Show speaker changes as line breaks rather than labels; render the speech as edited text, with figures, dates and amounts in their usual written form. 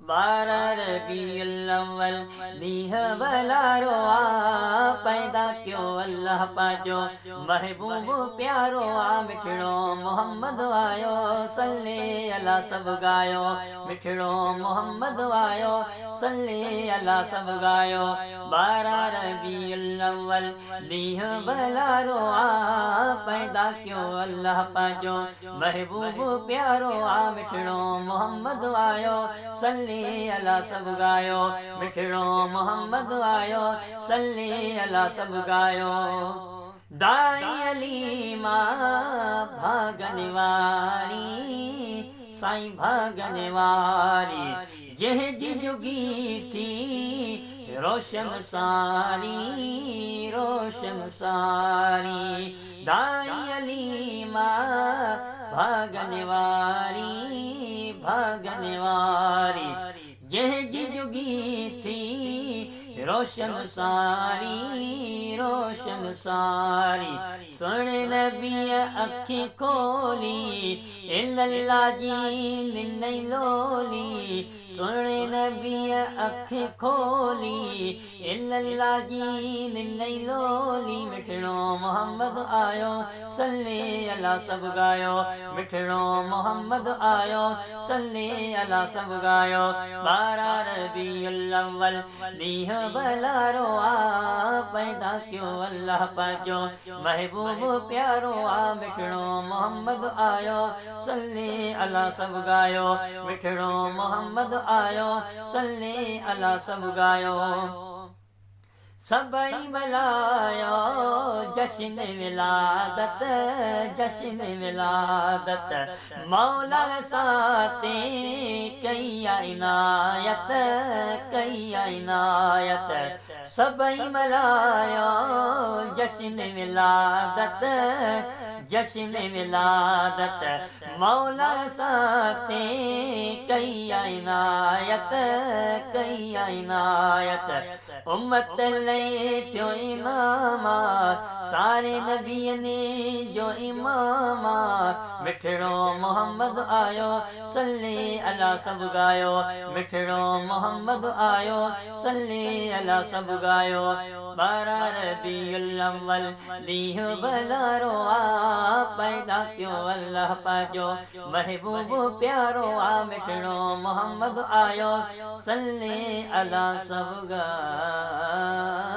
बारह रबीउल अव्वल ॾींह भलारो आ पैदा कयो अल्लाह पाजो महबूब प्यारो आ मिठड़ो मोहम्मद आयो सल्ले अला सब गायो मिठड़ो मोहम्मद आयो सल्ले अला सब गायो बारह रबीउल अव्वल ॾींह भलारो आ पैदा कयो अल्लाह पाजो महबूब प्यारो आ मिठड़ो मोहम्मद आयो सल्ले अला सब गायो मिठड़ो मोहम्मद आयो सल्ले अला सब गायो दाई अली मां भागन वारी साईं भागन वारी जह जुगी थी रोशन सारी रोशन सारी दाई अली मां भागन वारी भागन वारी यह जुगी थी रोशन सारी रोशन सारी सुन नबी अखी खोली इल्लल्लाह जी नहीं लोली सुन नबी अखी खोली इल्लल्लाह जी नहीं लोली मिठड़ो मोहम्मद आयो सल्ले अला सब गायो मिठड़ो मोहम्मद आयो सल्ले अला सब गायो बारह रबीउल अव्वल ॾींह भलारो आ पैदा कयो अल्लाह पाजो महबूब प्यारो आ मिठड़ो मोहम्मद आयो सल्ले अला सब गायो मिठड़ो मोहम्मद आयो सल्ले अला सब गायो सबई मलायो जश्न विलादत जश्न विलादत मौला साते कई इनायत कई इनायत सबई मलायो जश्न विलादत जश्न विलादत मौला साते कई इनायत कई इनायत उम्मत लई थियो इमामा सारे नबियनि ने जो इमामा मिठड़ो मोहम्मद आयो सल्ले अला सब गायो मिठड़ो मोहम्मद आयो सल्ले अला सब गायो बारह रबीउल अव्वल ॾींह भलारो आ पैदा कयो अल्लाह पाजो महबूब प्यारो आ मिठड़ो मोहम्मद आयो सल्ले अला सब गायो